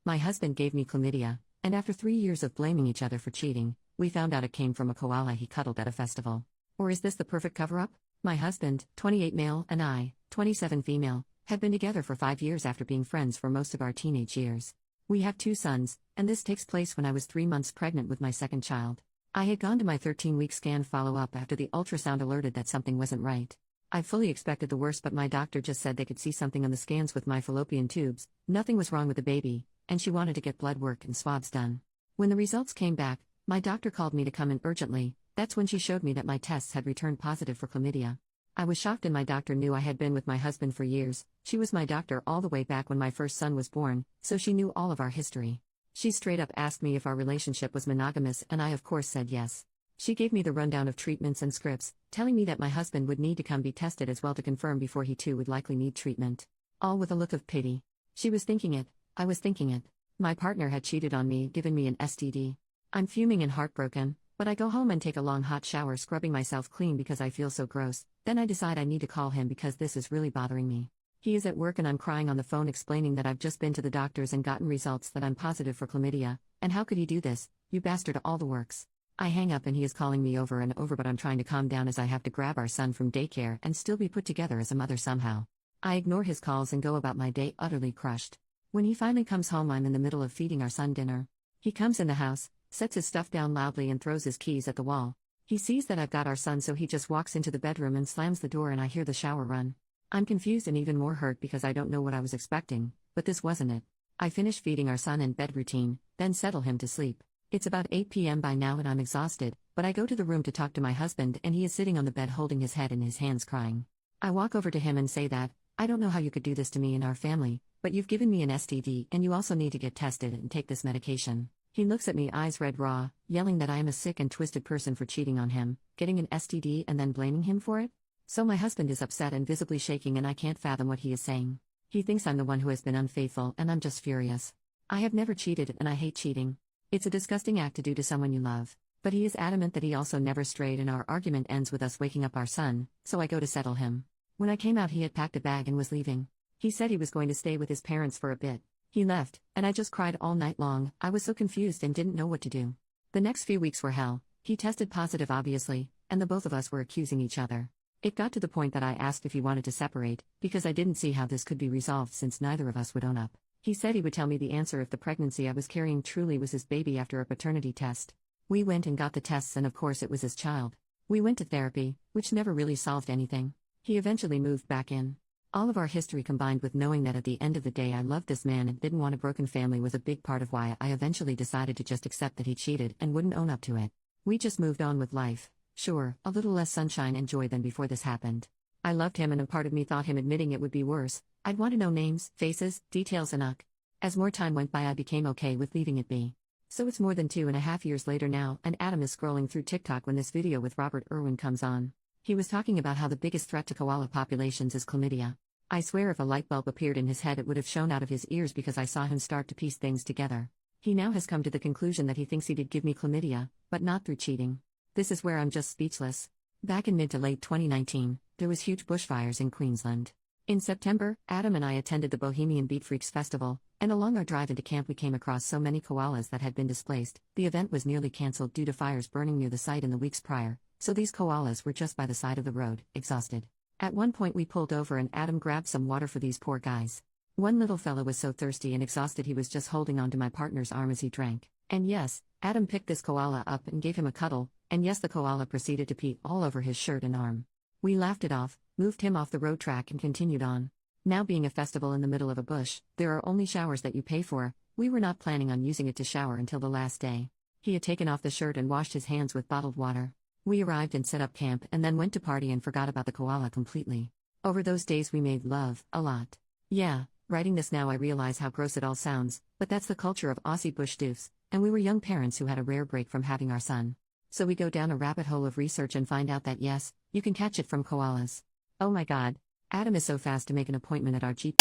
My husband gave me chlamydia, and after 3 years of blaming each other for cheating, we found out it came from a koala he cuddled at a festival. Or is this the perfect cover-up? My husband, 28 male, and I, 27 female, had been together for 5 years after being friends for most of our teenage years. We have 2 sons, and this takes place when I was 3 months pregnant with my second child. I had gone to my 13-week scan follow-up after the ultrasound alerted that something wasn't right. I fully expected the worst, but my doctor just said they could see something on the scans with my fallopian tubes, nothing was wrong with the baby, and she wanted to get blood work and swabs done. When the results came back, my doctor called me to come in urgently. That's when she showed me that my tests had returned positive for chlamydia. I was shocked, and my doctor knew I had been with my husband for years. She was my doctor all the way back when my first son was born, so she knew all of our history. She straight up asked me if our relationship was monogamous, and I of course said yes. She gave me the rundown of treatments and scripts, telling me that my husband would need to come be tested as well to confirm before he too would likely need treatment. All with a look of pity. She was thinking it, I was thinking it. My partner had cheated on me, given me an STD. I'm fuming and heartbroken, but I go home and take a long hot shower, scrubbing myself clean because I feel so gross. Then I decide I need to call him because this is really bothering me. He is at work and I'm crying on the phone explaining that I've just been to the doctors and gotten results that I'm positive for chlamydia, and how could he do this, you bastard, all the works. I hang up and he is calling me over and over, but I'm trying to calm down as I have to grab our son from daycare and still be put together as a mother somehow. I ignore his calls and go about my day utterly crushed. When he finally comes home, I'm in the middle of feeding our son dinner. He comes in the house, sets his stuff down loudly and throws his keys at the wall. He sees that I've got our son, so he just walks into the bedroom and slams the door, and I hear the shower run. I'm confused and even more hurt because I don't know what I was expecting, but this wasn't it. I finish feeding our son and bed routine, then settle him to sleep. It's about 8 p.m. by now and I'm exhausted, but I go to the room to talk to my husband and he is sitting on the bed holding his head in his hands crying. I walk over to him and say that, I don't know how you could do this to me and our family, but you've given me an STD and you also need to get tested and take this medication. He looks at me, eyes red raw, yelling that I am a sick and twisted person for cheating on him, getting an STD and then blaming him for it. So my husband is upset and visibly shaking, and I can't fathom what he is saying. He thinks I'm the one who has been unfaithful, and I'm just furious. I have never cheated and I hate cheating. It's a disgusting act to do to someone you love. But he is adamant that he also never strayed, and our argument ends with us waking up our son, so I go to settle him. When I came out, he had packed a bag and was leaving. He said he was going to stay with his parents for a bit. He left, and I just cried all night long. I was so confused and didn't know what to do. The next few weeks were hell. He tested positive obviously, and the both of us were accusing each other. It got to the point that I asked if he wanted to separate, because I didn't see how this could be resolved since neither of us would own up. He said he would tell me the answer if the pregnancy I was carrying truly was his baby after a paternity test. We went and got the tests, and of course it was his child. We went to therapy, which never really solved anything. He eventually moved back in. All of our history combined with knowing that at the end of the day I loved this man and didn't want a broken family was a big part of why I eventually decided to just accept that he cheated and wouldn't own up to it. We just moved on with life. Sure, a little less sunshine and joy than before this happened. I loved him, and a part of me thought him admitting it would be worse. I'd want to know names, faces, details, and As more time went by, I became okay with leaving it be. So it's more than 2.5 years later now, and Adam is scrolling through TikTok when this video with Robert Irwin comes on. He was talking about how the biggest threat to koala populations is chlamydia. I swear if a light bulb appeared in his head it would have shone out of his ears because I saw him start to piece things together. He now has come to the conclusion that he thinks he did give me chlamydia, but not through cheating. This is where I'm just speechless. Back in mid to late 2019, there was huge bushfires in Queensland. In September, Adam and I attended the Bohemian Beat Freaks Festival, and along our drive into camp we came across so many koalas that had been displaced. The event was nearly cancelled due to fires burning near the site in the weeks prior, so these koalas were just by the side of the road, exhausted. At one point we pulled over and Adam grabbed some water for these poor guys. One little fella was so thirsty and exhausted he was just holding on to my partner's arm as he drank. And yes, Adam picked this koala up and gave him a cuddle, and yes, the koala proceeded to pee all over his shirt and arm. We laughed it off, moved him off the road track and continued on. Now being a festival in the middle of a bush, there are only showers that you pay for. We were not planning on using it to shower until the last day. He had taken off the shirt and washed his hands with bottled water. We arrived and set up camp and then went to party and forgot about the koala completely. Over those days we made love, a lot. Yeah, writing this now I realize how gross it all sounds, but that's the culture of Aussie bush doofs, and we were young parents who had a rare break from having our son. So we go down a rabbit hole of research and find out that yes, you can catch it from koalas. Oh my god. Adam is so fast to make an appointment at our Jeep.